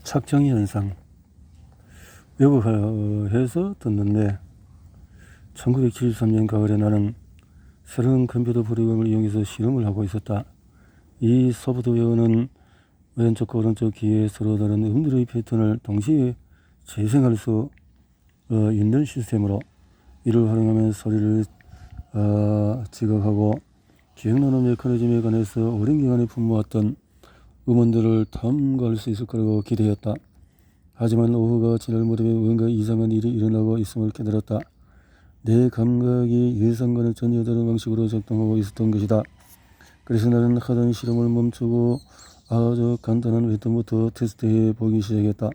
착정이 현상. 외국해서 듣는데 1973년 가을에 나는 새로운 컴퓨터 프로그램을 이용해서 실험을 하고 있었다. 이 소프트웨어는 왼쪽과 오른쪽 귀에 서로 다른 음들의 패턴을 동시에 재생할 수 있는 시스템으로 이를 활용하면 소리를 지각하고 기억나는 메커니즘에 관해서 오랜 기간에 품모았던 음원들을 탐구할 수 있을 거라고 기대했다. 하지만 오후가 지날 무렵에 뭔가 이상한 일이 일어나고 있음을 깨달았다. 내 감각이 예상과는 전혀 다른 방식으로 작동하고 있었던 것이다. 그래서 나는 하던 실험을 멈추고 아주 간단한 패턴부터 테스트해 보기 시작했다.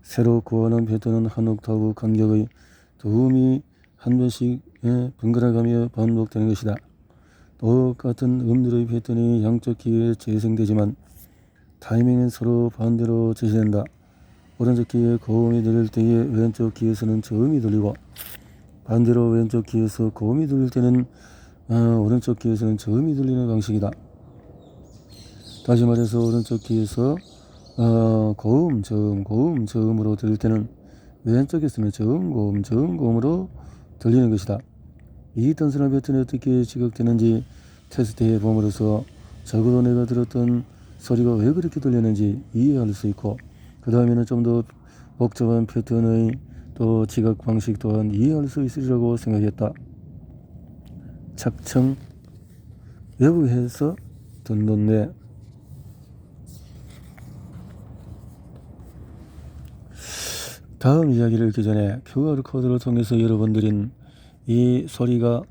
새로 구하는 패턴은 한 옥타브 간격의 도움이 한 번씩 번갈아가며 반복되는 것이다. 똑같은 음들의 패턴이 양쪽 귀에 재생되지만 타이밍은 서로 반대로 제시된다. 오른쪽 귀에 고음이 들릴 때에 왼쪽 귀에서는 저음이 들리고 반대로 왼쪽 귀에서 고음이 들릴 때는 오른쪽 귀에서는 저음이 들리는 방식이다. 다시 말해서 오른쪽 귀에서 고음, 저음, 고음, 저음으로 들릴 때는 왼쪽에서는 저음, 고음, 저음, 고음으로 들리는 것이다. 이 단순한 패턴이 어떻게 지각되는지 테스트해 봄으로써 적어도 내가 들었던 소리가 왜 그렇게 들리는지 이해할 수 있고 그 다음에는 좀 더 복잡한 패턴의 또 지각 방식 또한 이해할 수 있으리라고 생각했다. 착청, 외부에서 듣는데 다음 이야기를 읽기 전에 QR코드를 통해서 여러분들인 이 소리가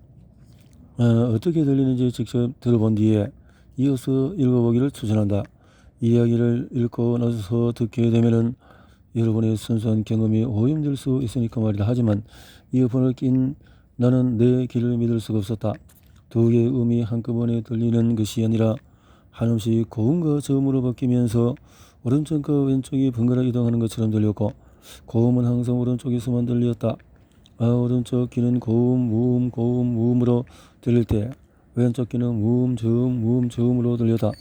어떻게 들리는지 직접 들어본 뒤에 이어서 읽어보기를 추천한다. 이야기를 읽고 나서 듣게 되면은 여러분의 순수한 경험이 오염될 수 있으니까 말이다. 하지만 이어폰을 낀 나는 내 귀를 믿을 수가 없었다. 두 개의 음이 한꺼번에 들리는 것이 아니라 한음씩 고음과 저음으로 바뀌면서 오른쪽과 왼쪽이 번갈아 이동하는 것처럼 들렸고 고음은 항상 오른쪽에서만 들렸다. 오른쪽 귀는 고음, 무음, 고음, 무음으로 들릴 때 왼쪽 귀는 무음, 저음, 무음, 저음으로 들렸다.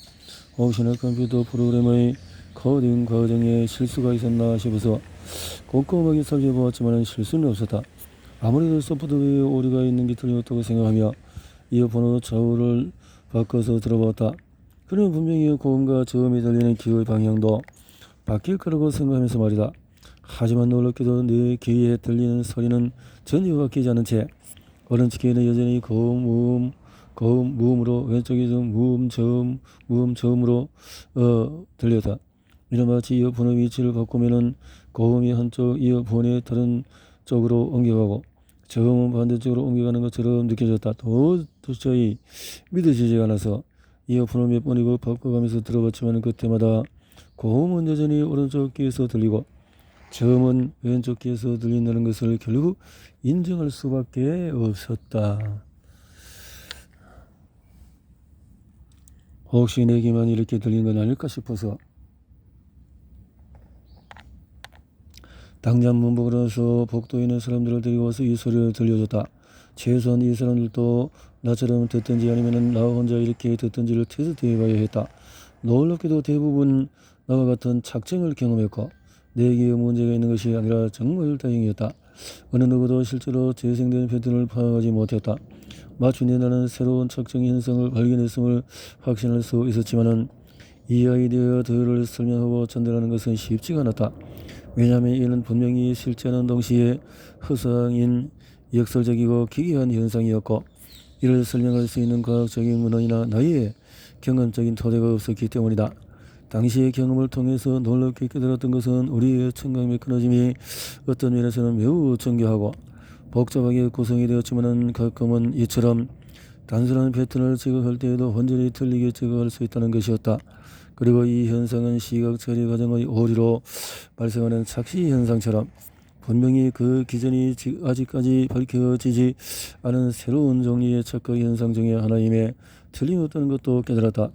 혹시나 컴퓨터 프로그램의 코딩 과정에 실수가 있었나 싶어서 꼼꼼하게 살펴보았지만 실수는 없었다. 아무래도 소프트웨어에 오류가 있는 게 틀림없다고 생각하며 이어폰으로 좌우를 바꿔서 들어보았다. 그러면 분명히 고음과 저음이 들리는 귀의 방향도 바뀔 거라고 생각하면서 말이다. 하지만 놀랍게도 내 귀에 들리는 소리는 전혀 바뀌지 않은 채 오른쪽 귀에는 여전히 고음, 무음으로 왼쪽에서 무음, 저음, 무음, 저음으로 들렸다. 이는 마치 이어폰의 위치를 바꾸면은 고음이 한쪽 이어폰의 다른 쪽으로 옮겨가고 저음은 반대쪽으로 옮겨가는 것처럼 느껴졌다. 도저히 믿어지지 않아서 이어폰을 몇 번이고 바꿔가면서 들어봤지만 그때마다 고음은 여전히 오른쪽 귀에서 들리고 저음은 왼쪽 귀에서 들린다는 것을 결국 인정할 수밖에 없었다. 혹시 내게만 이렇게 들린 건 아닐까 싶어서 당장 문복으로 와서 복도에 있는 사람들을 데리고 와서 이 소리를 들려줬다. 최소한 이 사람들도 나처럼 듣든지 아니면 나 혼자 이렇게 듣든지를 테스트해봐야 했다. 놀랍게도 대부분 나와 같은 착증을 경험했고 내게 문제가 있는 것이 아니라 정말 다행이었다. 어느 누구도 실제로 재생된 패턴을 파악하지 못했다. 마침내 나는 새로운 착증 현상을 발견했음을 확신할 수 있었지만은 이 아이디어들을 설명하고 전달하는 것은 쉽지가 않았다. 왜냐하면 이는 분명히 실제하는 동시에 허상인 역설적이고 기괴한 현상이었고 이를 설명할 수 있는 과학적인 문헌이나 나의 경험적인 토대가 없었기 때문이다. 당시의 경험을 통해서 놀랍게 깨달았던 것은 우리의 청각 메커니즘이 어떤 면에서는 매우 정교하고 복잡하게 구성이 되었지만 가끔은 이처럼 단순한 패턴을 지각할 때에도 완전히 틀리게 지각할 수 있다는 것이었다. 그리고 이 현상은 시각 처리 과정의 오류로 발생하는 착시 현상처럼 분명히 그 기전이 아직까지 밝혀지지 않은 새로운 종류의 착각 현상 중의 하나임에 틀림없다는 것도 깨달았다.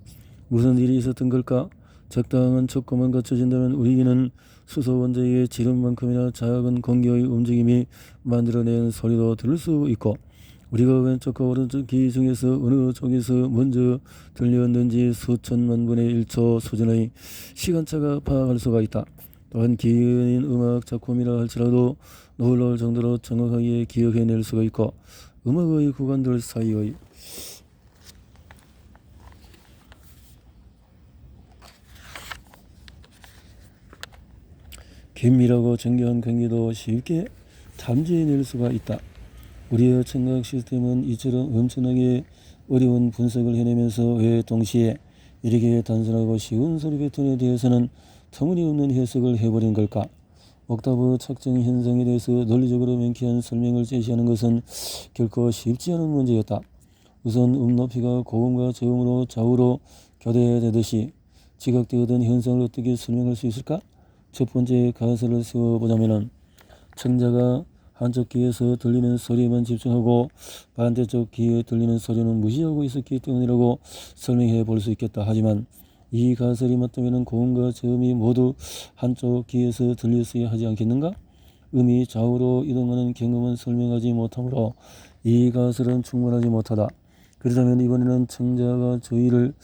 무슨 일이 있었던 걸까? 적당한 조건만 갖춰진다면 우리는 수소 원자의 지름만큼이나 작은 공기의 움직임이 만들어낸 소리도 들을 수 있고 우리가 왼쪽과 오른쪽 귀 중에서 어느 쪽에서 먼저 들렸는지 수천만 분의 1초 수준의 시간차가 파악할 수가 있다. 또한 기은인 음악 작품이라 할지라도 놀라울 정도로 정확하게 기억해낼 수가 있고 음악의 구간들 사이의 긴밀하고 정교한 관계도 쉽게 탐지해낼 수가 있다. 우리의 청각 시스템은 이처럼 엄청나게 어려운 분석을 해내면서 왜 동시에 이렇게 단순하고 쉬운 소리 패턴에 대해서는 터무니없는 해석을 해버린 걸까? 옥타브 착정 현상에 대해서 논리적으로 명쾌한 설명을 제시하는 것은 결코 쉽지 않은 문제였다. 우선 높이가 고음과 저음으로 좌우로 교대되듯이 지각되었던 현상을 어떻게 설명할 수 있을까? 첫 번째 가설을 세워보자면 청자가 한쪽 귀에서 들리는 소리에만 집중하고 반대쪽 귀에 들리는 소리는 무시하고 있었기 때문이라고 설명해 볼 수 있겠다. 하지만 이 가설이 맞다면 고음과 저음이 모두 한쪽 귀에서 들렸어야 하지 않겠는가? 음이 좌우로 이동하는 경험은 설명하지 못하므로 이 가설은 충분하지 못하다. 그렇다면 이번에는 청자가 주의를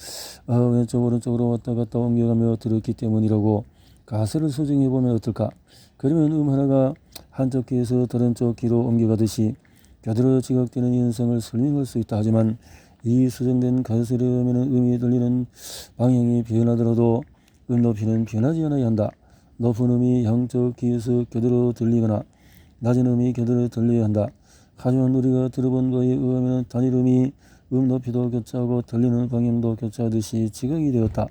왼쪽 오른쪽으로 왔다 갔다 옮겨가며 들었기 때문이라고 가설을 수정해보면 어떨까? 그러면 하나가 한쪽 귀에서 다른 쪽 귀로 옮겨가듯이 곁으로 지각되는 현상을 설명할 수 있다. 하지만 이 수정된 가설에 의하면 음이 들리는 방향이 변하더라도 높이는 변하지 않아야 한다. 높은 음이 양쪽 귀에서 곁으로 들리거나 낮은 음이 곁으로 들려야 한다. 하지만 우리가 들어본 바에 의하면 단일 음이 높이도 교차하고 들리는 방향도 교차하듯이 지각이 되었다.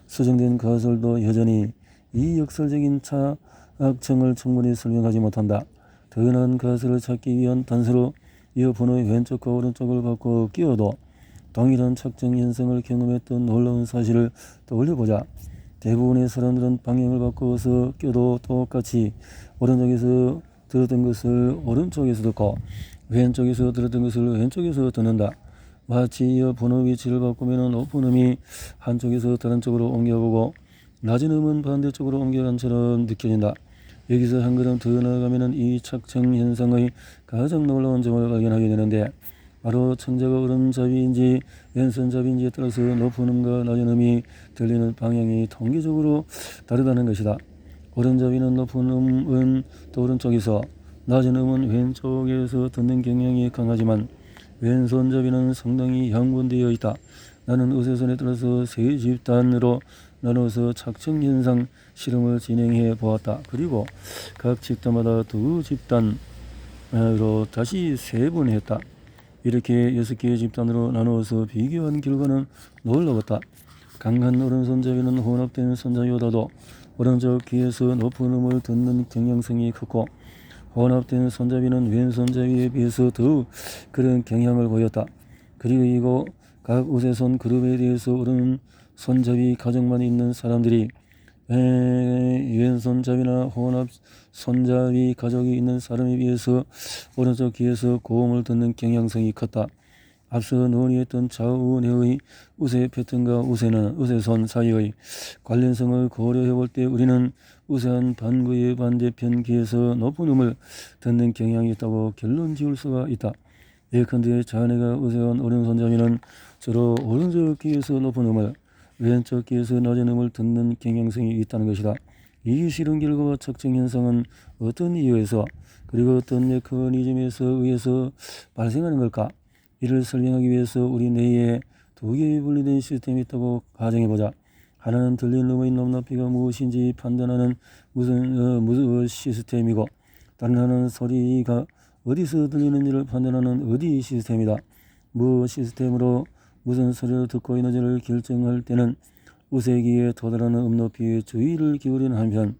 수정된 가설도 여전히 이 역설적인 차악청을 충분히 설명하지 못한다. 더 나은 가설을 찾기 위한 단서로 이어폰의 왼쪽과 오른쪽을 바꿔 끼워도 동일한 착정 현상을 경험했던 놀라운 사실을 떠올려보자. 대부분의 사람들은 방향을 바꿔서 껴도 똑같이 오른쪽에서 들었던 것을 오른쪽에서 듣고 왼쪽에서 들었던 것을 왼쪽에서 듣는다. 마치 이어폰의 위치를 바꾸면 높은 음이 한쪽에서 다른 쪽으로 옮겨보고 낮은 음은 반대쪽으로 옮겨간처럼 느껴진다. 여기서 한 걸음 더 나아가면 이 착정 현상의 가장 놀라운 점을 발견하게 되는데 바로 청자가 오른잡이인지 왼손잡이인지에 따라서 높은 음과 낮은 음이 들리는 방향이 통계적으로 다르다는 것이다. 오른잡이는 높은 음은 또 오른쪽에서 낮은 음은 왼쪽에서 듣는 경향이 강하지만 왼손잡이는 상당히 양분되어 있다. 나는 의사선에 따라서 세 집단으로 나눠서 착정현상 실험을 진행해 보았다. 그리고 각 집단마다 두 집단으로 다시 세 번 했다. 이렇게 6개의 집단으로 나누어서 비교한 결과는 놀라웠다. 강한 오른손잡이는 혼합된 손잡이보다도 오른쪽 귀에서 높은 음을 듣는 경향성이 컸고 혼합된 손잡이는 왼손잡이에 비해서 더욱 그런 경향을 보였다. 그리고 각 우세손 그룹에 대해서 오른손잡이 가족만 있는 사람들이 왼손잡이나 혼합 손잡이 가족이 있는 사람에 비해서 오른쪽 귀에서 고음을 듣는 경향성이 컸다. 앞서 논의했던 좌우뇌의 우세 패턴과 우세손 사이의 관련성을 고려해 볼 때 우리는 우세한 반구의 반대편 귀에서 높은 음을 듣는 경향이 있다고 결론 지을 수가 있다. 예컨대 자네가 우세한 오른손잡이는 주로 오른쪽 귀에서 높은 음을 왼쪽 귀에서 낮은 음을 듣는 경향성이 있다는 것이다. 이 실험 결과와 착정 현상은 어떤 이유에서 그리고 어떤 메커니즘에서 의해서 발생하는 걸까? 이를 설명하기 위해서 우리 뇌에 두 개의 분리된 시스템이 있다고 가정해보자. 하나는 들리는 음의 높낮이가 무엇인지 판단하는 무슨 시스템이고 다른 하나는 소리가 어디서 들리는지를 판단하는 어디 시스템이다. 무 시스템으로 무슨 소리를 듣고 있는지를 결정할 때는 우세기에 도달하는 높이에 주의를 기울이는 한편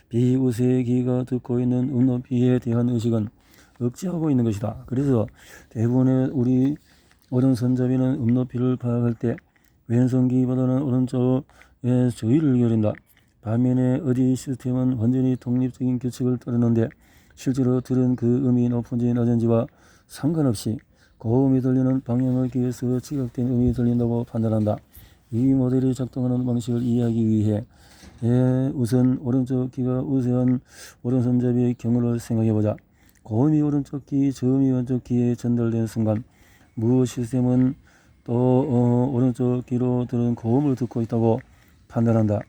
비우세기가 듣고 있는 높이에 대한 의식은 억제하고 있는 것이다. 그래서 대부분의 우리 오른손잡이는 높이를 파악할 때 왼손귀보다는 오른쪽에 주의를 기울인다. 반면에 어디 시스템은 완전히 독립적인 규칙을 따르는데 실제로 들은 그 음이 높은지 낮은지와 상관없이 고음이 들리는 방향을 귀에서 지각된 음이 들린다고 판단한다. 이 모델이 작동하는 방식을 이해하기 위해 우선 오른쪽 귀가 우세한 오른손잡이의 경우를 생각해보자. 고음이 오른쪽 귀, 저음이 왼쪽 귀에 전달된 순간 무 시스템은 또 오른쪽 귀로 들은 고음을 듣고 있다고 판단한다.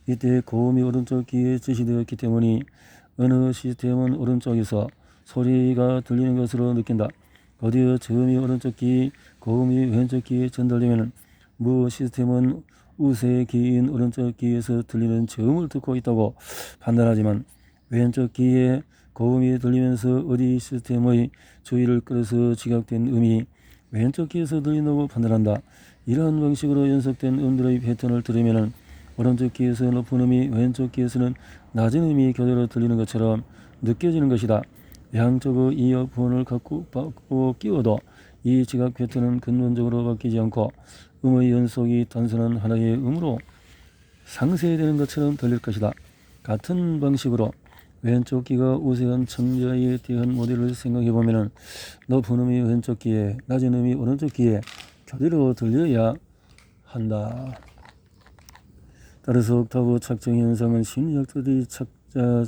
이때 고음이 오른쪽 귀에 지시되었기 때문에 어느 시스템은 오른쪽에서 소리가 들리는 것으로 느낀다. 곧이어 저음이 오른쪽 귀, 고음이 왼쪽 귀에 전달되면 무 시스템은 우세 귀인 오른쪽 귀에서 들리는 저음을 듣고 있다고 판단하지만 왼쪽 귀에 고음이 들리면서 어디 시스템의 주의를 끌어서 지각된 음이 왼쪽 귀에서 들린다고 판단한다. 이러한 방식으로 연속된 음들의 패턴을 들으면 오른쪽 귀에서 높은 음이 왼쪽 귀에서는 낮은 음이 교대로 들리는 것처럼 느껴지는 것이다. 양쪽의 이어폰을 갖고 끼워도 이 지각 패턴은 근본적으로 바뀌지 않고 음의 연속이 단순한 하나의 음으로 상쇄되는 것처럼 들릴 것이다. 같은 방식으로 왼쪽 귀가 우세한 청자에 대한 모델을 생각해보면 높은 음이 왼쪽 귀에, 낮은 음이 오른쪽 귀에 교대로 들려야 한다. 따라서 옥타브 착정 현상은 심리학자들이 착자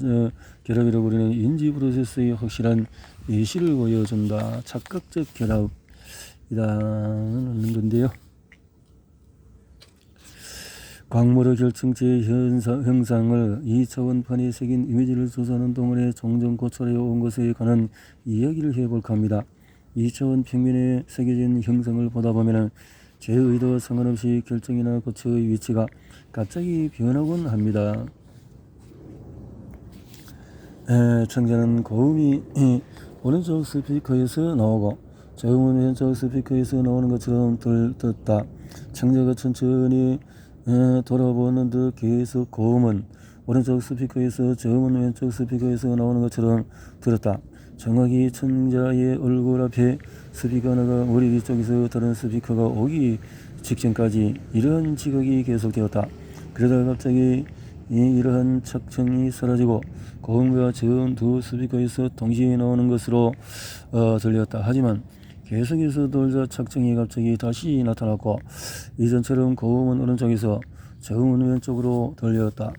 결합이라고 부르는 인지 프로세스의 확실한 예시를 보여준다. 착각적 결합이라는 건데요. 광물의 결정체 형상을 2차원판에 새긴 이미지를 조사하는 동안에 종종 고찰해 온 것에 관한 이야기를 해볼까 합니다. 2차원 평면에 새겨진 형상을 보다 보면 제 의도와 상관없이 결정이나 고체의 위치가 갑자기 변하곤 합니다. 청자는 고음이 오른쪽 스피커에서 나오고 저음은 왼쪽 스피커에서 나오는 것처럼 들었다. 청자가 천천히 돌아보는 듯 계속 고음은 오른쪽 스피커에서 저음은 왼쪽 스피커에서 나오는 것처럼 들었다. 정확히 청자의 얼굴 앞에 스피커 하나가 머리 뒤쪽에서 다른 스피커가 오기 직전까지 이러한 지각이 계속되었다. 그러다가 갑자기 이러한 착정이 사라지고 고음과 저음 두 스피커에서 동시에 나오는 것으로 들렸다. 하지만 계속해서 돌자 착정이 갑자기 다시 나타났고 이전처럼 고음은 오른쪽에서 저음은 왼쪽으로 들렸다.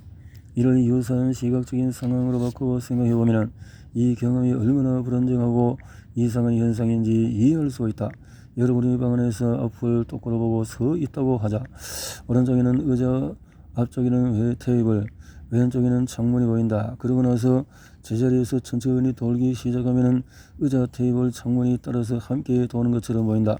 이를 유사한 시각적인 상황으로 바꾸어 생각해보면 이 경험이 얼마나 불안정하고 이상한 현상인지 이해할 수 있다. 여러분이 방 안에서 앞을 똑바로 보고 서 있다고 하자. 오른쪽에는 의자, 앞쪽에는 테이블, 왼쪽에는 창문이 보인다. 그러고 나서 제자리에서 천천히 돌기 시작하면 의자, 테이블, 창문이 따라서 함께 도는 것처럼 보인다.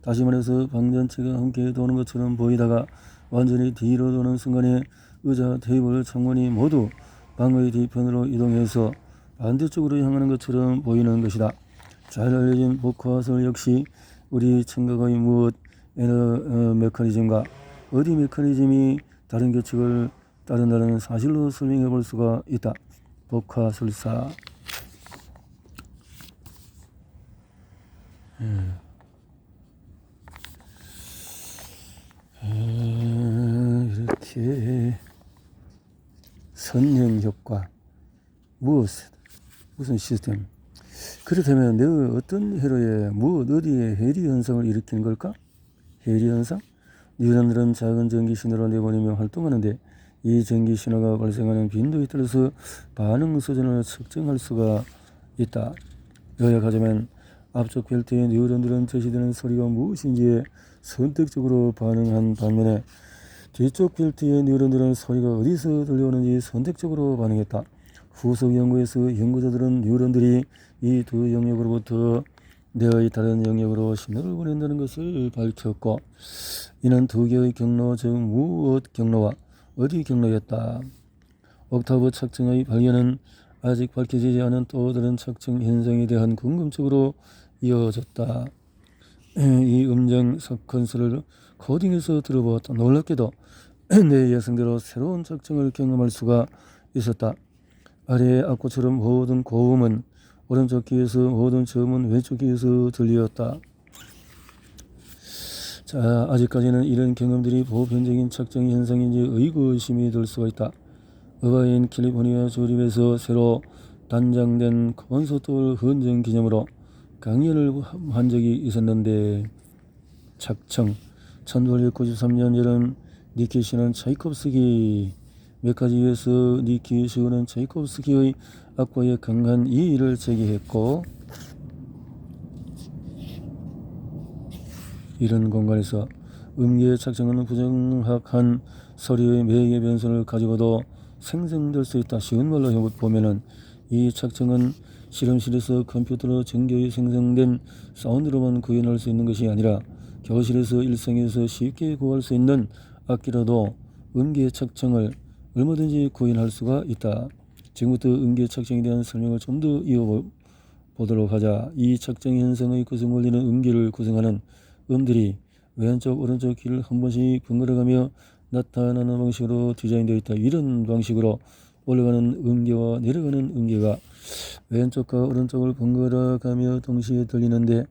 다시 말해서 방 전체가 함께 도는 것처럼 보이다가 완전히 뒤로 도는 순간에 의자, 테이블, 창문이 모두 방의 뒤편으로 이동해서 반대쪽으로 향하는 것처럼 보이는 것이다. 잘 알려진 복화설 역시 우리 청각의 무엇 에너 메커니즘과 어디 메커니즘이 다른 규칙을 따른다는 사실로 설명해 볼 수가 있다. 복화설사. 이렇게 선형 효과 무슨 시스템. 그렇다면 내가 어떤 회로에 어디에 해리 현상을 일으키는 걸까? 해리 현상? 뉴런들은 작은 전기 신호를 내보내며 활동하는데 이 전기 신호가 발생하는 빈도에 따라서 반응 수준을 측정할 수가 있다. 요약하자면 앞쪽 벨트의 뉴런들은 제시되는 소리가 무엇인지에 선택적으로 반응한 반면에 뒤쪽 벨트의 뉴런들은 소리가 어디서 들려오는지 선택적으로 반응했다. 후속 연구에서 연구자들은 뉴런들이 이 두 영역으로부터 뇌의 다른 영역으로 신호를 보낸다는 것을 밝혔고 이는 두 개의 경로 즉 무엇 경로와 어디 경로였다. 옥타브 착정의 발견은 아직 밝혀지지 않은 또 다른 착정 현상에 대한 궁금증으로 이어졌다. 이 음정 서컨스를 코딩해서 들어보았다. 놀랍게도 내 예상대로 새로운 착정을 경험할 수가 있었다. 아래의 악보처럼 모든 고음은 오른쪽 귀에서 모든 저음은 왼쪽 귀에서 들렸다. 자, 아직까지는 이런 경험들이 보편적인 착정 현상인지 의구심이 들 수가 있다. 어바인 캘리포니아 조립에서 새로 단장된 콘서트 헌정 기념으로 강연을 한 적이 있었는데 착청 1893년 여름 니케시는 차이콥스키 몇 가지 위해서 니키슈는 차이콥스키의 악과에 강한 이의를 제기했고, 이런 공간에서 음계의 착정은 부정확한 서리의 매개 변선을 가지고도 생성될 수 있다. 쉬운 말로 보면은 이 착정은 실험실에서 컴퓨터로 정교히 생성된 사운드로만 구현할 수 있는 것이 아니라 교실에서 일상에서 쉽게 구할 수 있는 악기로도 음계 착정을 얼마든지 구현할 수가 있다. 지금부터 음계 착정에 대한 설명을 좀 더 이어보도록 하자. 이 착정 현상의 구성 원리는 음계를 구성하는 음들이 왼쪽 오른쪽 귀를 한 번씩 번갈아가며 나타나는 방식으로 디자인되어 있다. 이런 방식으로 올라가는 음계와 내려가는 음계가 왼쪽과 오른쪽을 번갈아가며 동시에 들리는데,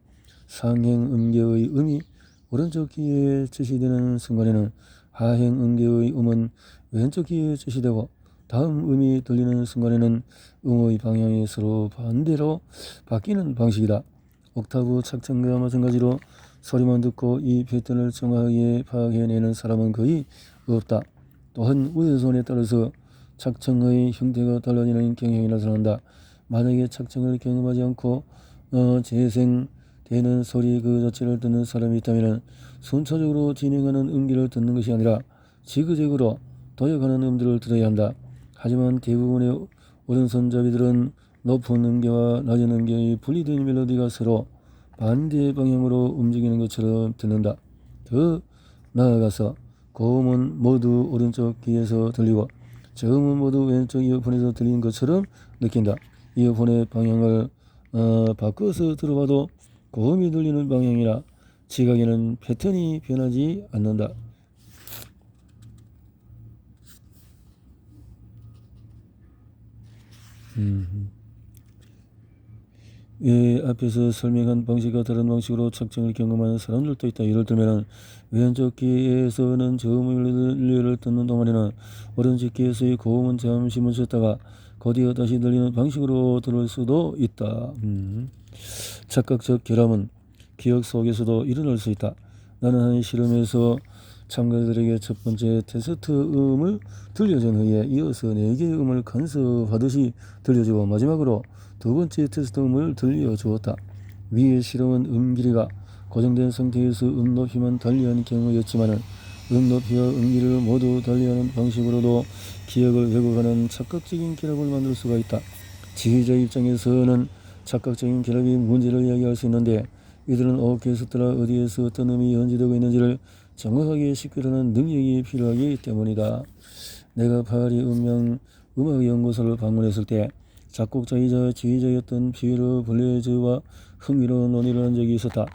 상행 음계의 음이 오른쪽 귀에 제시되는 순간에는 하행 음계의 음은 왼쪽 귀에 제시되고, 다음 음이 들리는 순간에는 음의 방향이 서로 반대로 바뀌는 방식이다. 옥타브 착정과 마찬가지로 소리만 듣고 이 패턴을 정확하게 파악해내는 사람은 거의 없다. 또한 우회손에 따라서 착정의 형태가 달라지는 경향이 나타난다. 만약에 착정을 경험하지 않고 재생되는 소리 그 자체를 듣는 사람이 있다면 순차적으로 진행하는 음계를 듣는 것이 아니라 지그재그로 도약하는 음들을 들어야 한다. 하지만 대부분의 오른손잡이들은 높은 음계와 낮은 음계의 분리된 멜로디가 서로 반대 방향으로 움직이는 것처럼 듣는다. 더 나아가서 고음은 모두 오른쪽 귀에서 들리고 저음은 모두 왼쪽 이어폰에서 들리는 것처럼 느낀다. 이어폰의 방향을 바꿔서 들어봐도 고음이 들리는 방향이나 지각에는 패턴이 변하지 않는다. 앞에서 설명한 방식과 다른 방식으로 착정을 경험하는 사람들도 있다. 예를 들면 왼쪽 귀에서는 저음을 듣는 동안에는 오른쪽 귀에서의 고음은 잠시 멈췄다가 곧이어 다시 들리는 방식으로 들을 수도 있다. 착각적 결함은 기억 속에서도 일어날 수 있다. 나는 한 실험에서 참가자들에게 첫 번째 테스트 음을 들려준 후에 이어서 4개의 음을 간섭하듯이 들려주고 마지막으로 두 번째 테스트 음을 들려주었다. 위의 실험은 음 길이가 고정된 상태에서 음 높이만 달리한 경우였지만 음 높이와 음 길이를 모두 달리하는 방식으로도 기억을 왜곡하는 착각적인 결합을 만들 수가 있다. 지휘자 입장에서는 착각적인 결합이 문제를 이야기할 수 있는데, 이들은 오케스트라 어디에서 어떤 음이 연주되고 있는지를 정확하게 식별하는 능력이 필요하기 때문이다. 내가 파리 음악연구소를 방문했을 때 작곡자이자 지휘자였던 피에르 블레즈와 흥미로운 논의를 한 적이 있었다.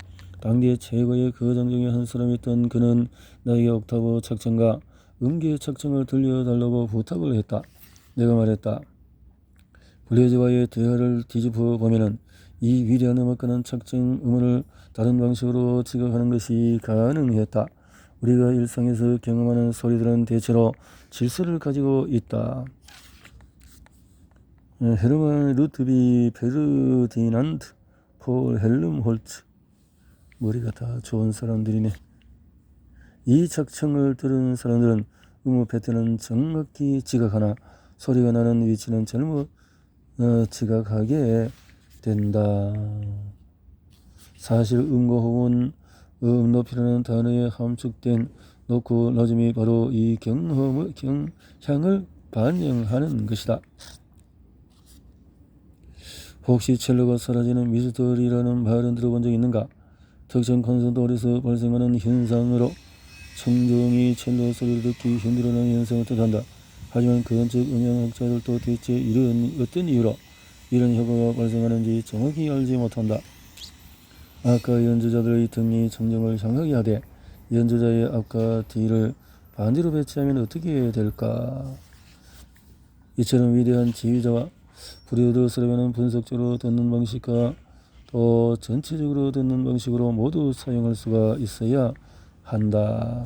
당대 최고의 거장 중에 한 사람이었던 그는 나에게 옥타브 착정과 음계 착정을 들려달라고 부탁을 했다. 내가 말했다. 블레즈와의 대화를 뒤집어 보면은 이 위대한 음악가는 착정 음원을 다른 방식으로 지각하는 것이 가능했다. 우리가 일상에서 경험하는 소리들은 대체로 질서를 가지고 있다. 헤르만 루트비 페르디난드 폴 헬름홀츠, 머리가 다 좋은 사람들이네. 이 착정을 들은 사람들은 음의 패턴은 정확히 지각하나 소리가 나는 위치는 잘못 지각하게 된다. 사실 음과 호흡은 음 높이라는 단어에 함축된 높고 낮음이 바로 이 경향을 반영하는 것이다. 혹시 첼로가 사라지는 미스터리라는 말은 들어본 적 있는가? 특정 콘서트홀에서 발생하는 현상으로 청중이 첼로 소리를 듣기 힘들어하는 현상을 뜻한다. 하지만 건축 음향학자들도 대체 어떤 이유로 이런 효과가 발생하는지 정확히 알지 못한다. 아까 연주자들의 등이 청중을 향하게 하되 연주자의 앞과 뒤를 반대로 배치하면 어떻게 될까? 이처럼 위대한 지휘자와 브리어드스라는 분석적으로 듣는 방식과 또 전체적으로 듣는 방식으로 모두 사용할 수가 있어야 한다.